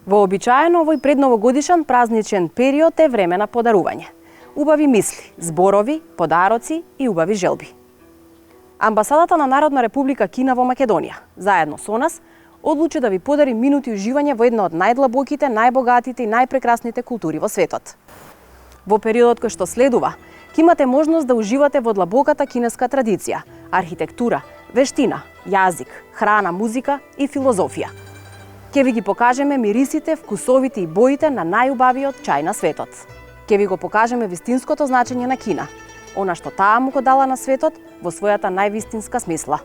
Вообичаено овој предновогодишен празничен период е време на подарување. Убави мисли, зборови, подароци и убави желби. Амбасадата на Народна република Кина во Македонија, заедно со нас, одлучи да ви подари минути уживање во една од најдлабоките, најбогатите и најпрекрасните култури во светот. Во периодот кој што следува, ќе имате можност да уживате во длабоката кинеска традиција, архитектура, вештина, јазик, храна, музика и филозофија. Ке ви ги покажеме мирисите, вкусовите и боите на најубавиот чај на светот. Ке ви го покажеме вистинското значење на Кина, она што таа му го дала на светот во својата највистинска смисла.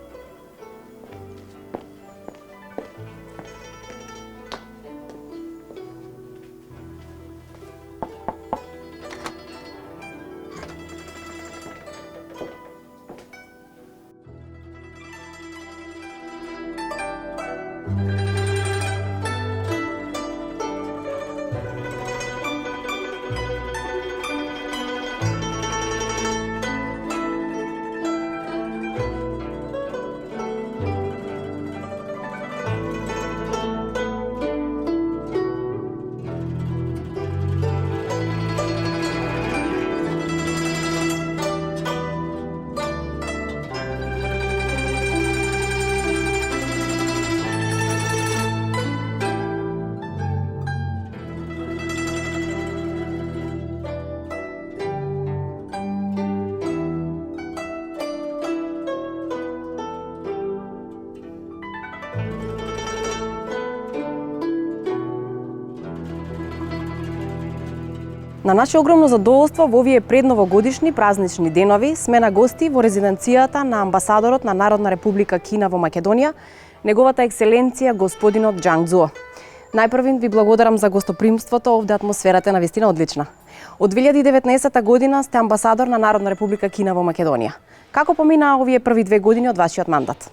На наше огромно задоволство во овие предновогодишни празнични денови сме на гости во резиденцијата на амбасадорот на Народна република Кина во Македонија, неговата екселенција господинот Џанг Цзо. Најпрвин ви благодарам за гостопримството, овде атмосферата е навистина одлична. Од 2019 година сте амбасадор на Народна република Кина во Македонија. Како поминаа овие први 2 години од вашиот мандат?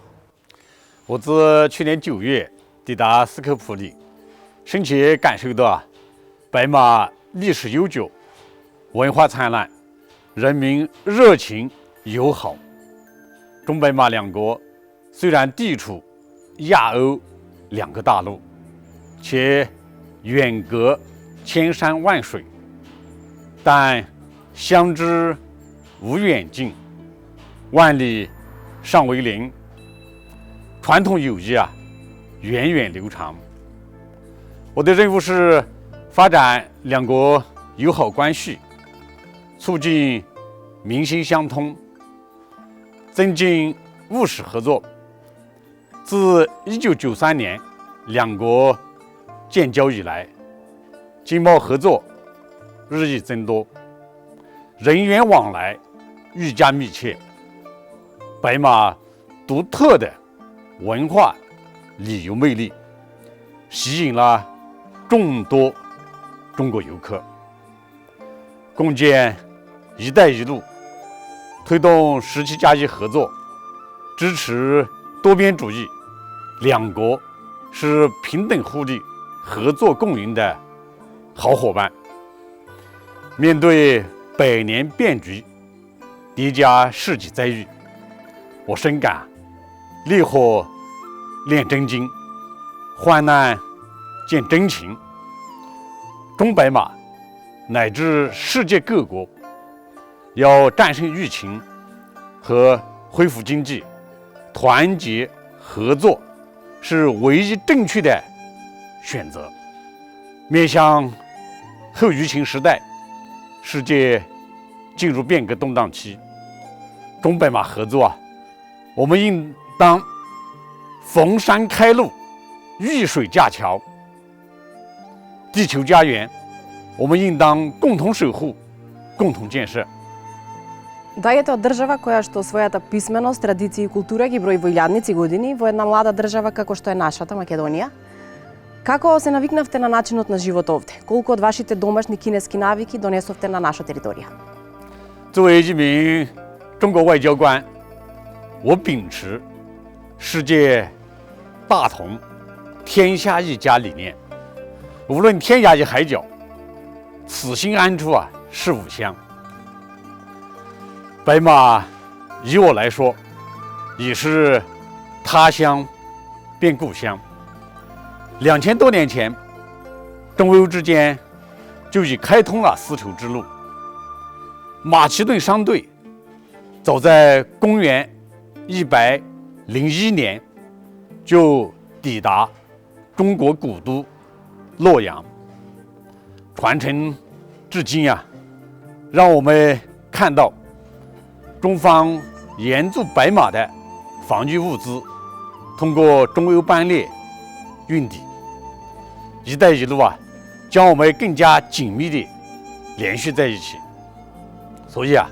我自去年9月抵达斯科普里，深切感受到白马历史悠久，文化灿烂，人民热情友好。中白马两国虽然地处亚欧2个大陆，且远隔千山万水，但相知无远近，万里尚为邻。传统友谊源远流长。我的任务是发展两国友好关系，促进民心相通，增进务实合作。自1993年两国建交以来，经贸合作日益增多，人员往来愈加密切。白马独特的文化旅游魅力吸引了众多中国游客。共建“一带一路”，推动17+1合作，支持多边主义，两国是平等互利、合作共赢的好伙伴。面对百年变局叠加世纪灾遇，我深感烈火炼真金，患难见真情。中白马乃至世界各国要战胜疫情和恢复经济，团结合作是唯一正确的选择。面向后疫情时代，世界进入变革动荡期，中白马合作我们应当逢山开路，遇水架桥。地球家园，我们应当共同守护，共同建设。 Доаѓате од држава која што својата писменост, традиција и култура ги брои во илјадници години во една млада држава како што е нашата Македонија. Како се навикнавте на начинот на живот овде? Колку од вашите домашни кинески навики донесовте на наша територија? 作为一名中国外交官，我秉持世界大同、天下一家理念。无论天涯与海角，此心安处是吾乡。白马，以我来说，已是他乡变故乡。2000多年前，中欧之间就已开通了丝绸之路。马其顿商队早在公元101年就抵达中国古都洛阳，传承至今啊，让我们看到中方援助白马的防御物资通过中欧班列运抵。一带一路啊，将我们更加紧密地联系在一起。所以啊，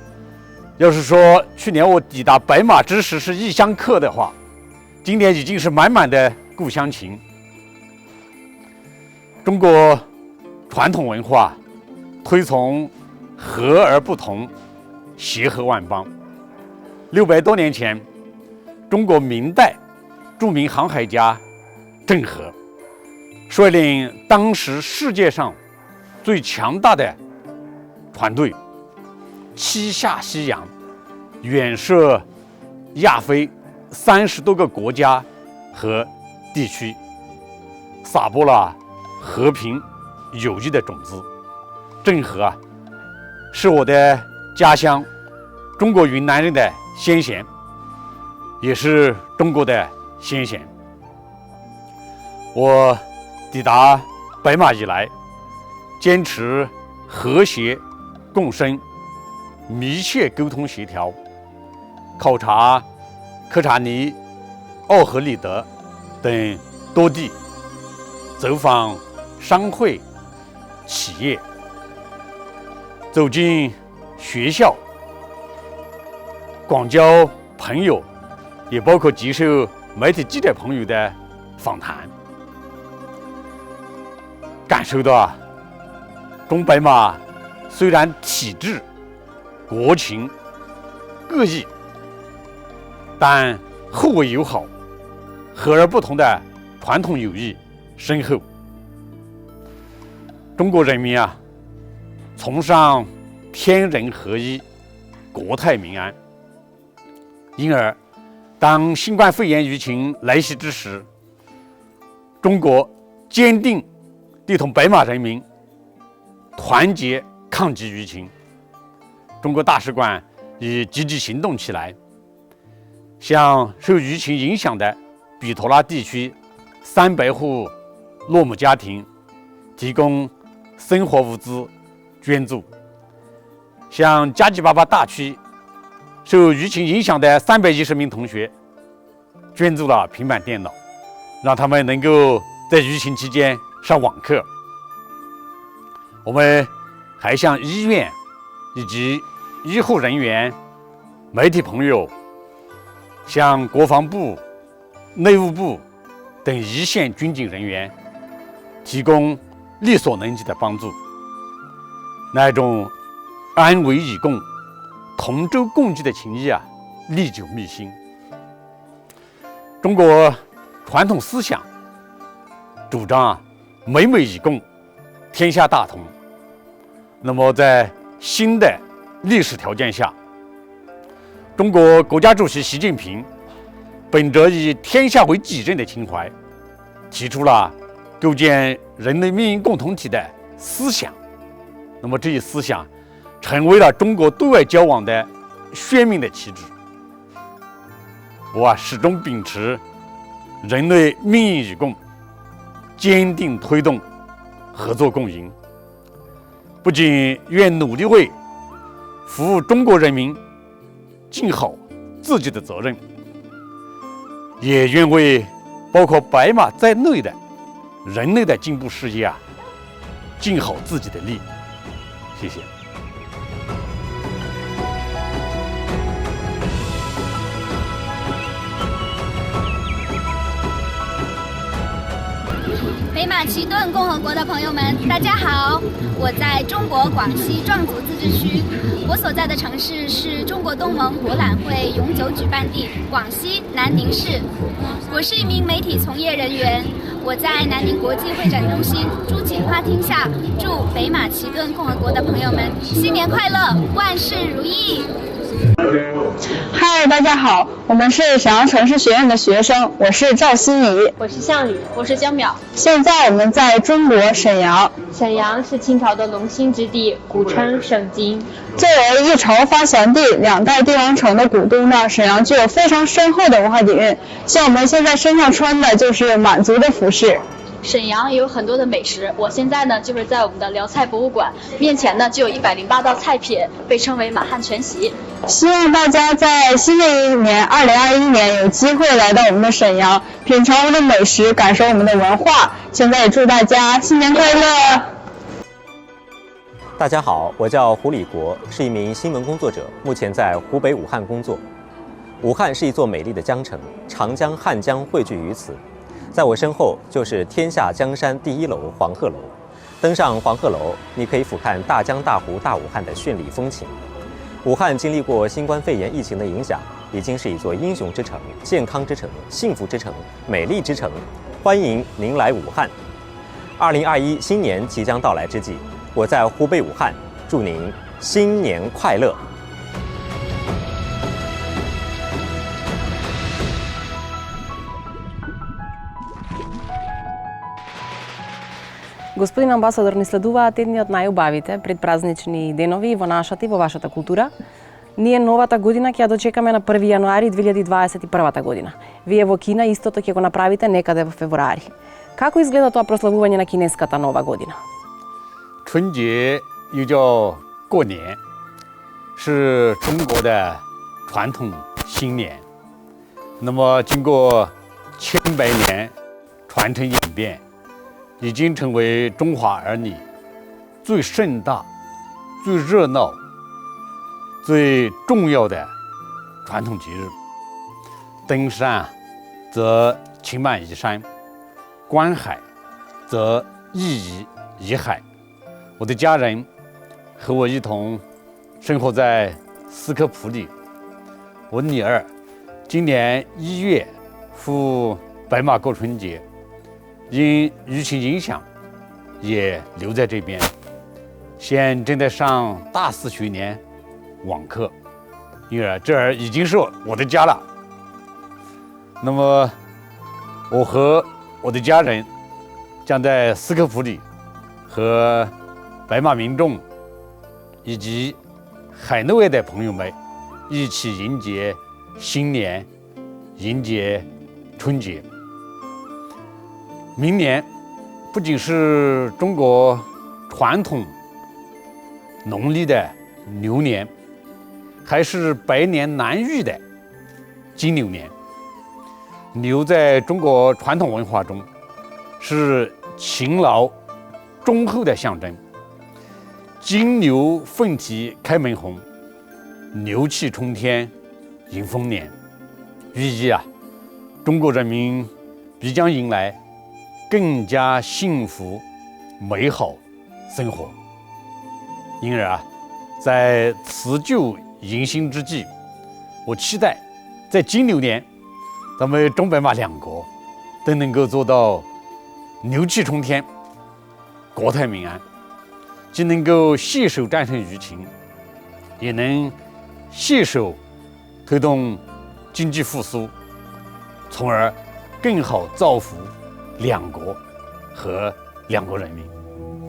要是说去年我抵达白马之时是异乡客的话，今年已经是满满的故乡情。中国传统文化推崇和而不同，协和万邦。600多年前，中国明代著名航海家郑和率领当时世界上最强大的船队七下西洋，远涉亚非30多个国家和地区，撒播了和平友谊的种子。郑和啊，是我的家乡中国云南人的先贤，也是中国的先贤。我抵达白马以来，坚持和谐共生、密切沟通协调，考察科查尼、奥荷里德等多地，走访商会、企业，走进学校，广交朋友，也包括接受媒体记者朋友的访谈，感受到中白马虽然体制、国情各异，但互为友好、和而不同的传统友谊深厚。中国人民啊，崇尚天人合一、国泰民安。因而，当新冠肺炎疫情来袭之时，中国坚定地同白马人民团结抗击疫情。中国大使馆已积极行动起来，向受疫情影响的比托拉地区300户落姆家庭提供生活物资捐助，向加济巴巴大区受疫情影响的310名同学捐助了平板电脑，让他们能够在疫情期间上网课。我们还向医院以及医护人员、媒体朋友，向国防部、内务部等一线军警人员提供力所能及的帮助。那种安危以共、同舟共济的情谊啊，历久弥新。中国传统思想主张美美以共，天下大同。那么在新的历史条件下，中国国家主席习近平本着以天下为己任的情怀，提出了构建人类命运共同体的思想。那么这一思想成为了中国对外交往的鲜明的旗帜。我始终秉持人类命运与共，坚定推动合作共赢。不仅愿努力为服务中国人民尽好自己的责任，也愿为包括白马在内的人类的进步事业尽好自己的力。谢谢。北马其顿共和国的朋友们，大家好！我在中国广西壮族自治区，我所在的城市是中国东盟博览会永久举办地广西南宁市。我是一名媒体从业人员，我在南宁国际会展中心朱槿花厅下，祝北马其顿共和国的朋友们新年快乐，万事如意！嗨，大家好，我们是沈阳城市学院的学生，我是赵欣怡，我是向里，我是江淼。现在我们在中国沈阳。沈阳是清朝的龙兴之地，古称盛京。作为一朝发祥地、2代帝王城的古都呢，沈阳具有非常深厚的文化底蕴。像我们现在身上穿的就是满族的服饰。沈阳有很多的美食，我现在呢就是在我们的辽菜博物馆，面前呢就有108道菜品，被称为满汉全席。希望大家在新的一年2021年有机会来到我们的沈阳，品尝我们的美食，感受我们的文化。现在也祝大家新年快乐！大家好，我叫胡礼国，是一名新闻工作者，目前在湖北武汉工作。武汉是一座美丽的江城，长江、汉江汇聚于此。在我身后就是天下江山第1楼黄鹤楼。登上黄鹤楼，你可以俯瞰大江大湖大武汉的绚丽风情。武汉经历过新冠肺炎疫情的影响，已经是一座英雄之城、健康之城、幸福之城、美丽之城。欢迎您来武汉。2021新年即将到来之际，我在湖北武汉，祝您新年快乐。Господин амбасадор, ни следуваат едни од најубавите предпразнични денови во нашата и во вашата култура. Ние новата година ќе ја дочекаме на 1 јануари 2021 година. Вие во Кина истото ќе го направите некаде во февруари. Како изгледа тоа прославување на кинеската нова година? 春节又叫过年，是中国的传统新年。那么经过千百年传承演变，已经成为中华儿女最盛大、最热闹、最重要的传统节日。登山则情满移山，观海则意移移海。我的家人和我一同生活在斯科普里。我女儿今年1月赴白马过春节，因疫情影响也留在这边，现正在上大4学年网课，因而这儿已经是我的家了。那么我和我的家人将在斯科普里和白马民众以及海内外的朋友们一起迎接新年，迎接春节。明年不仅是中国传统农历的牛年，还是百年难遇的金牛年。牛在中国传统文化中是勤劳忠厚的象征。金牛奋蹄开门红，牛气冲天迎丰年，寓意中国人民必将迎来更加幸福美好生活。因而在辞旧迎新之际，我期待在金牛年，咱们中白马2国都能够做到牛气冲天，国泰民安，既能够携手战胜疫情，也能携手推动经济复苏，从而更好造福2国和2国人民。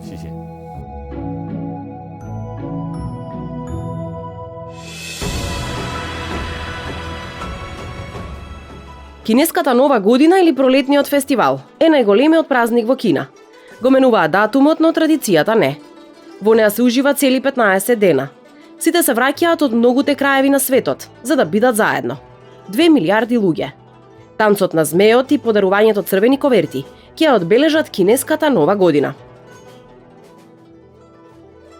谢谢。Кинеската нова година или пролетниот фестивал е најголемиот празник во Кина. Го менуваат датумот, но традицијата не. Во неа се ужива цели 15 дена. Сите се враќаат од многуте краеви на светот, за да бидат заедно. 2 милиарди луѓе. Танцот на змеот и подарувањето црвени коверти ќе ја одбележат кинеската нова година.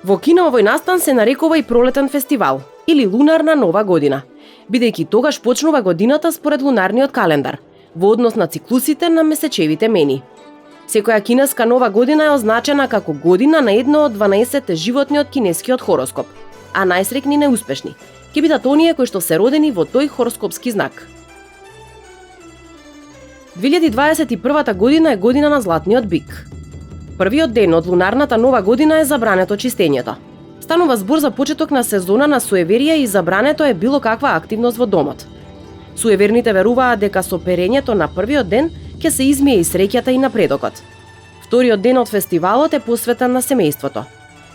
Во Кина овој настан се нарекува и пролетен фестивал или лунарна нова година, бидејќи тогаш почнува годината според лунарниот календар, во однос на циклусите на месечевите мени. Секоја кинеска нова година е означена како година на едно од 12 животни од кинескиот хороскоп, а најсрекни неуспешни ќе бидат оние кои што се родени во тој хороскопски знак. 2021 година е година на златниот бик. Првиот ден од лунарната нова година е забрането чистењето. Станува збор за почеток на сезона на суеверие и забрането е било каква активност во домот. Суеверните веруваат дека со перењето на првиот ден ќе се измие и среќата и напредокот. Вториот ден од фестивалот е посветен на семејството.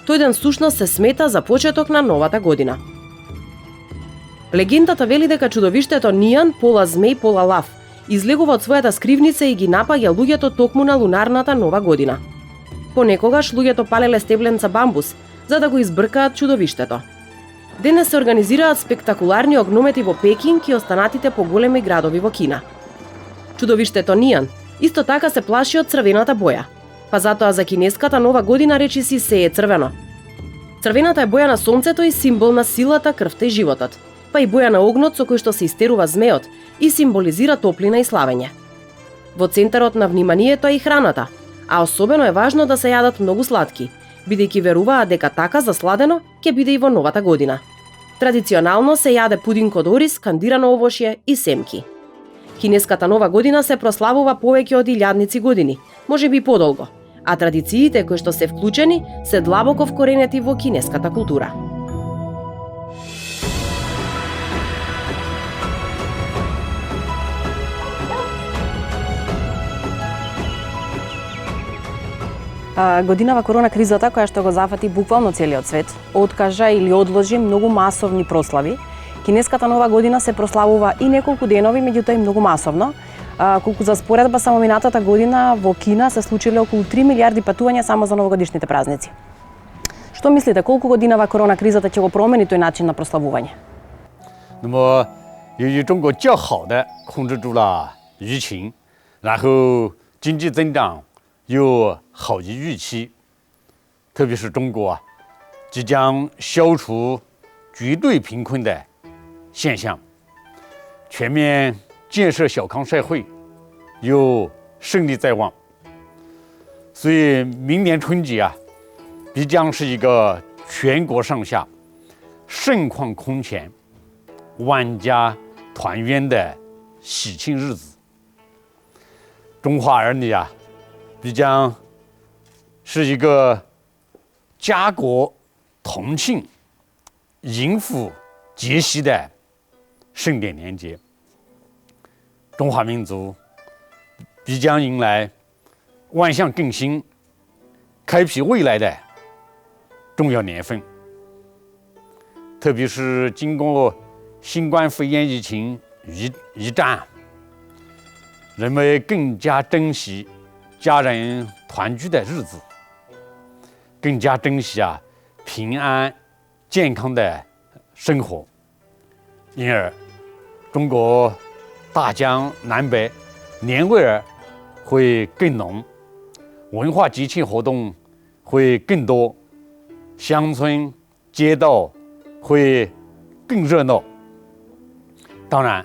Тој ден сушност се смета за почеток на новата година. Легендата вели дека чудовиштето Нијан, пола змеј, пола лав, излегува од својата скривница и ги напаѓа луѓето токму на лунарната нова година. Понекогаш луѓето палеле стебленца бамбус за да го избркаат чудовиштето. Денес се организираат спектакуларни огномети во Пекинг и останатите поголеми градови во Кина. Чудовиштето Нијан исто така се плаши од црвената боја, па затоа за кинеската нова година речиси се е црвено. Црвената е боја на сонцето и символ на силата, крвта и животот, па и боја на огнот со кој што се истерува змеот и символизира топлина и славење. Во центарот на вниманието е и храната, а особено е важно да се јадат многу сладки, бидејќи веруваат дека така засладено ќе биде и во новата година. Традиционално се јаде пудинг од ориз, кандирано овошје и семки. Кинеската нова година се прославува повеќе од 1000 години, можеби и подолго, а традициите кои што се вклучени се длабоко вкоренети во кинеската култура. Годинава корона кризата, која што го зафати буквално целиот свет, откажа или одложи многу масовни прослави. Кинеската нова година се прославува и неколку денови, меѓутоа и многу масовно. Колку за споредба, само минатата година во Кина се случиле околу 3 милиарди патувања само за новогодишните празници. Што мислите, колку годинава корона кризата ќе го промени тој начин на прославување? 那么，由于中国较好的控制住了疫情，然后经济增长又好于预期，特别是中国即将消除绝对贫困的现象，全面建设小康社会又胜利在望，所以明年春节必将是一个全国上下盛况空前、万家团圆的喜庆日子。中华儿女必将是一个家国同庆、迎福节息的盛典年节。中华民族必将迎来万象更新、开辟未来的重要年份。特别是经过新冠肺炎疫情一战，人们更加珍惜家人团聚的日子，更加珍惜平安健康的生活。因而，中国大江南北年味儿会更浓，文化节庆活动会更多，乡村街道会更热闹。当然，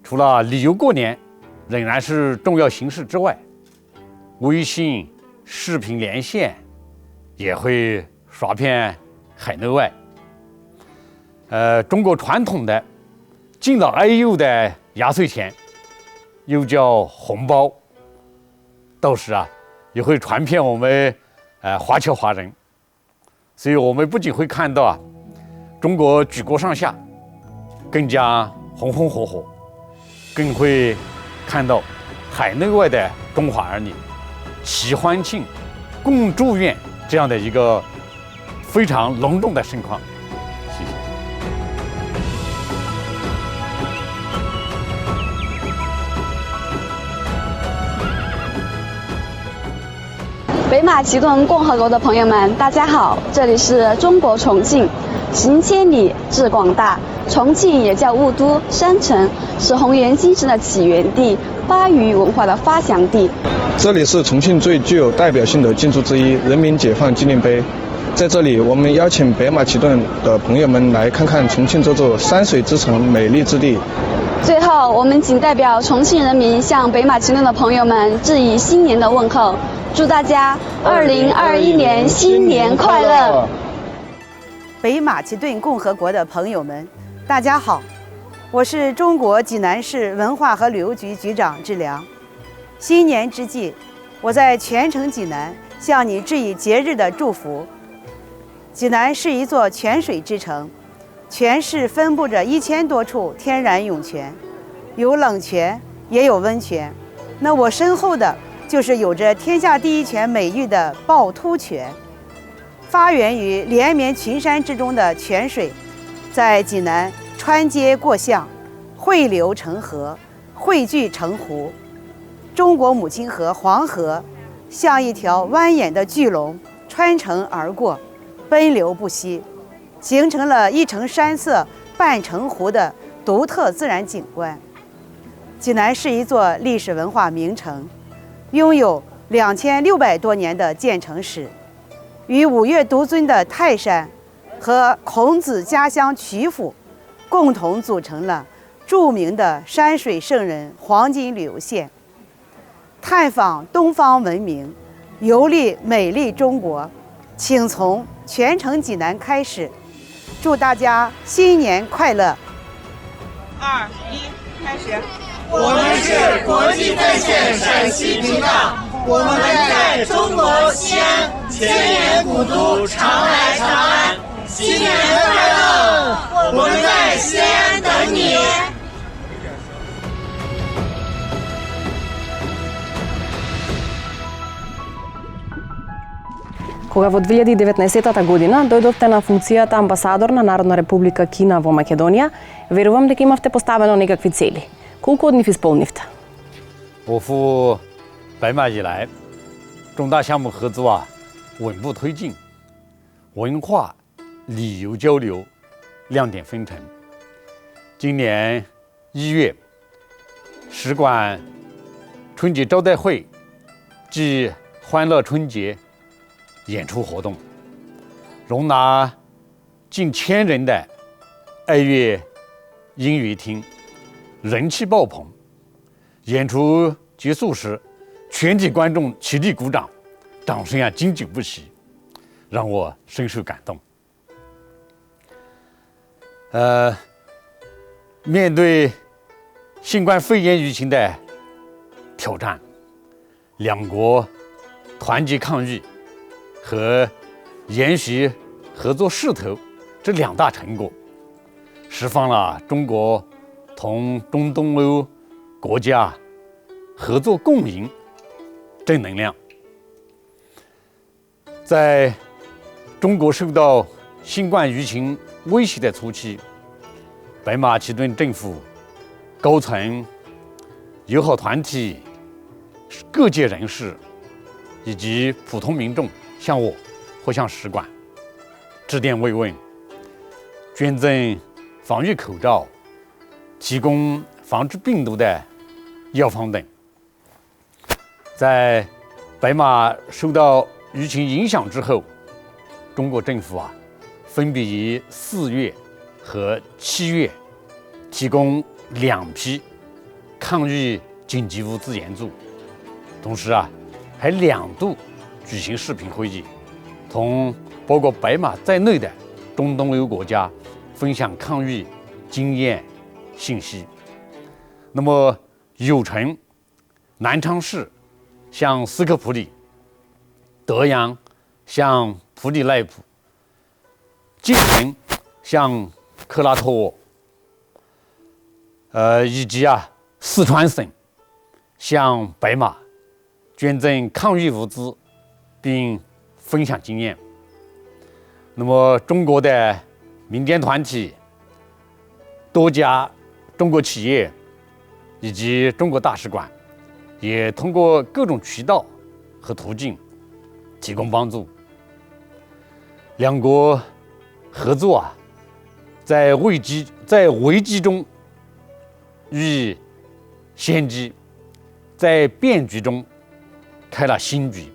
除了旅游过年仍然是重要形式之外，微信视频连线也会刷遍海内外。中国传统的敬老爱幼的压岁钱，又叫红包，到时也会传遍我们华侨华人。所以我们不仅会看到中国举国上下更加红红火火，更会看到海内外的中华儿女齐欢庆、共祝愿这样的一个非常隆重的盛况。谢谢。北马其顿共和国的朋友们，大家好，这里是中国重庆，行千里志广大。重庆也叫雾都、山城，是红岩精神的起源地，巴渝文化的发祥地。这里是重庆最具有代表性的建筑之一——人民解放纪念碑。在这里，我们邀请北马其顿的朋友们来看看重庆这座山水之城、美丽之地。最后，我们仅代表重庆人民向北马其顿的朋友们致以新年的问候，祝大家2021年新年快乐！北马其顿共和国的朋友们，大家好，我是中国济南市文化和旅游局局长志良。新年之际，我在全城济南向你致以节日的祝福。济南是一座泉水之城，全市分布着1000多处天然涌泉，有冷泉也有温泉。那我身后的就是有着天下第一泉美誉的趵突泉。发源于连绵群山之中的泉水，在济南穿街过巷，汇流成河，汇聚成湖。中国母亲河黄河像一条蜿蜒的巨龙穿城而过，奔流不息，形成了一城山色半城湖的独特自然景观。济南是一座历史文化名城，拥有2600多年的建城史，与五岳独尊的泰山和孔子家乡曲阜共同组成了著名的山水圣人黄金旅游线。探访东方文明，游历美丽中国，请从全城济南开始。祝大家新年快乐！2、1，开始。我们是国际在线陕西频道，我们在中国西安，千年古都常来长安，新年快乐！我们在西安等你。Кога во 2019 година дојдовте на функцијата амбасадор на Народна република Кина во Македонија, верувам дека имавте поставено некакви цели. Колку од нив исполнивте? 我赴白马以来，重大项目合作稳步推进，文化旅游交流亮点纷呈。今年1月，使馆春节招待会暨欢乐春节演出活动，容纳近1000人的爱乐音乐厅，人气爆棚。演出结束时，全体观众起立鼓掌，掌声经久不息，让我深受感动。面对新冠肺炎疫情的挑战，两国团结抗疫和延续合作势头这2大成果，释放了中国同中东欧国家合作共赢正能量。在中国受到新冠疫情威胁的初期，白马其顿政府高层、友好团体、各界人士以及普通民众向我或向使馆致电慰问，捐赠防疫口罩，提供防治病毒的药方等。在白马受到疫情影响之后，中国政府分别于4月和7月提供2批抗疫紧急物资援助，同时还2度举行视频会议，同包括白马在内的中东欧国家分享抗疫经验信息。那么有城、南昌市向斯科普里，德阳向普里奈普，晋城向克拉托沃，以及四川省向白马捐赠抗疫物资，并分享经验。那么中国的民间团体、多家中国企业以及中国大使馆也通过各种渠道和途径提供帮助。两国合作在危机中遇先机，在变局中开了新局。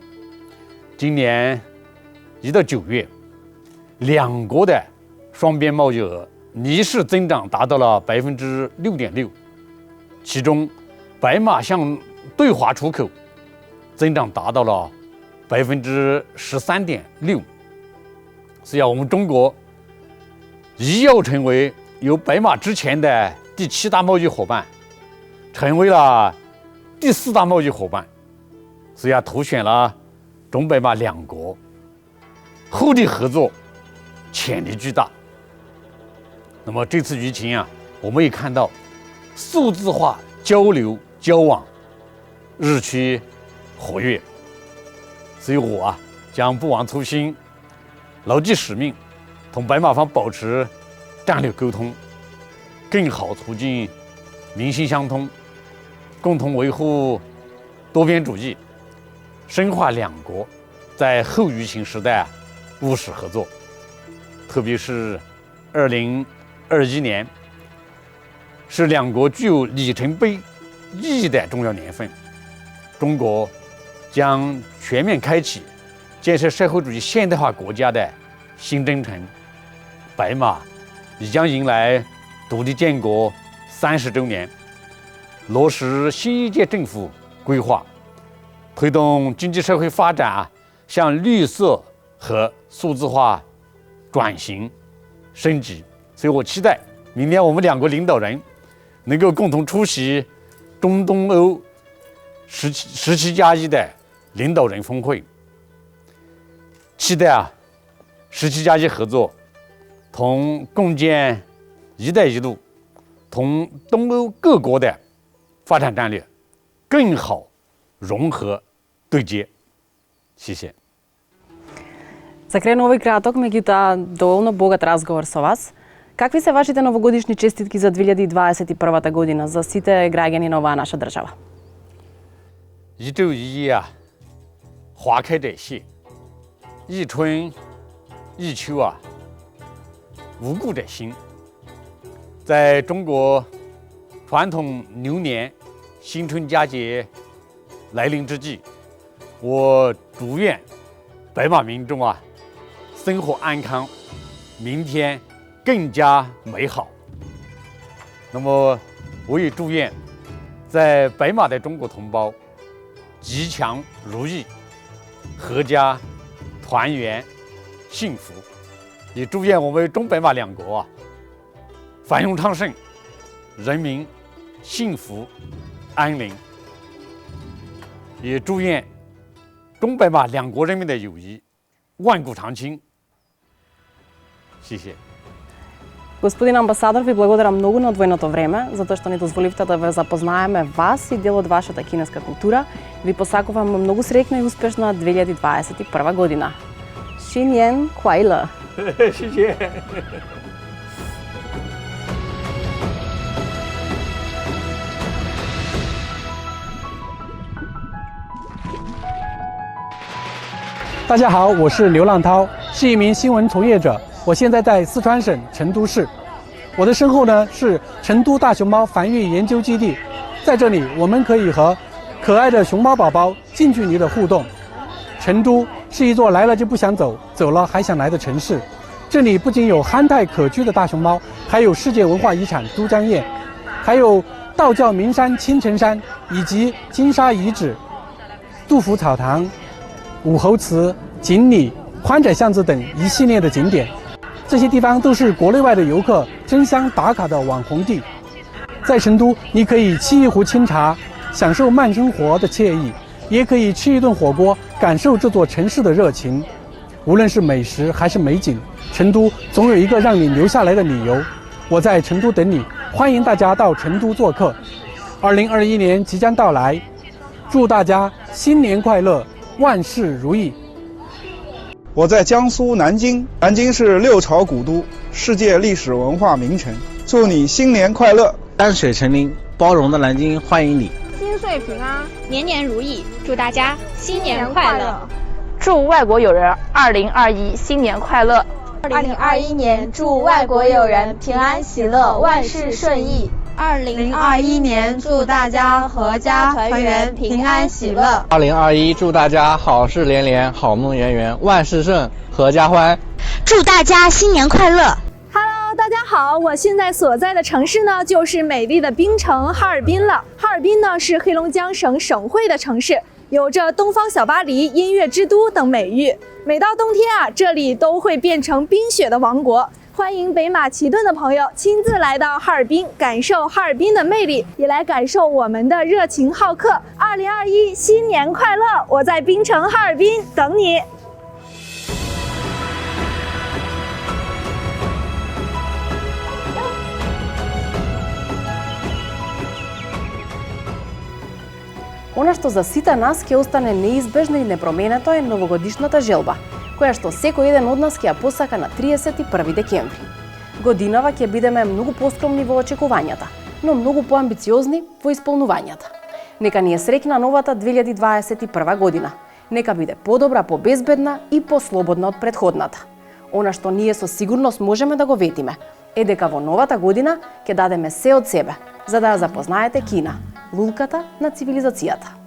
今年1到9月，两国的双边贸易额逆势增长达到了6.6%，其中白马向对华出口增长达到了13.6%。是我们中国一要成为有白马之前的第7大贸易伙伴，成为了第4大贸易伙伴，所以凸显了中白马两国互利合作、潜力巨大。那么这次疫情啊，我们也看到数字化交流交往日趋活跃，所以我将不忘初心，牢记使命，同白马方保持战略沟通，更好促进民心相通，共同维护多边主义，深化两国在后疫情时代务实合作。特别是2021年是两国具有里程碑意义的重要年份，中国将全面开启建设社会主义现代化国家的新征程，白马也将迎来独立建国30周年，落实新一届政府规划，推动经济社会发展向绿色和数字化转型升级。所以我期待明年我们两国领导人能够共同出席中东欧17+1的领导人峰会，期待17+1合作同共建“一带一路”同东欧各国的发展战略更好融合对接。谢谢。За крај на овој краток, меѓутоа доволно богат разговор со вас. Какви се вашите новогодишни честитки за 2021 година за сите граѓани на оваа наша држава? 一昼一夜花开得谢，一春一秋无故的新。在中国传统牛年新春佳节来临之际，我祝愿白马民众生活安康，明天更加美好。那么我也祝愿在白马的中国同胞吉祥如意，阖家团圆幸福，也祝愿我们中白马两国繁荣昌盛，人民幸福安宁，也祝愿中白马两国人民的友谊万古长青。谢谢。Господин амбасадор, ви благодарам многу на одвоеното време, затоа што ни дозволивте да ве запознаеме вас и дел од вашата кинеска култура. Ви посакувам многу среќна и успешна 2021 година. 新年快乐！谢谢。大家好，我是刘浪涛，是一名新闻从业者。我现在在四川省成都市，我的身后呢是成都大熊猫繁育研究基地，在这里我们可以和可爱的熊猫宝宝近距离的互动。成都是一座来了就不想走，走了还想来的城市，这里不仅有憨态可掬的大熊猫，还有世界文化遗产都江堰，还有道教名山青城山，以及金沙遗址、杜甫草堂、武侯祠、锦里、宽窄巷子等一系列的景点。这些地方都是国内外的游客争相打卡的网红地。在成都，你可以沏一壶清茶，享受慢生活的惬意，也可以吃一顿火锅，感受这座城市的热情。无论是美食还是美景，成都总有一个让你留下来的理由。我在成都等你，欢迎大家到成都做客。2021年即将到来，祝大家新年快乐，万事如意。我在江苏南京，南京是六朝古都，世界历史文化名城。祝你新年快乐！山水成林，包容的南京欢迎你。心岁平安，年年如意，祝大家新年快乐！祝外国友人2021新年快乐！2021年祝外国友人平安喜乐，万事顺意。2021年祝大家阖家团圆，平安喜乐。2021祝大家好事连连，好梦圆圆，万事顺，阖家欢。祝大家新年快乐！ Hello， 大家好，我现在所在的城市呢，就是美丽的槟城哈尔滨了。哈尔滨呢是黑龙江省省会的城市，有着东方小巴黎、音乐之都等美誉。每到冬天这里都会变成冰雪的王国。 欢迎北马其顿的朋友亲自来到哈尔滨，感受哈尔滨的魅力，也来感受我们的热情好客。2021新年快乐！我在槟城哈尔滨等你。Она што за сите нас ќе остане неизбежно и непроменето е новогодишната желба, која што секој еден од нас ќе ја посака на 31 декември. Годинава ќе бидеме многу поскромни во очекувањата, но многу поамбициозни во исполнувањата. Нека ни е среќна новата 2021 година. Нека биде подобра, побезбедна и послободна од претходната. Она што ние со сигурност можеме да го ветиме е дека во новата година ќе дадеме се од себе, за да ја запознаете Кина, лулката на цивилизацијата.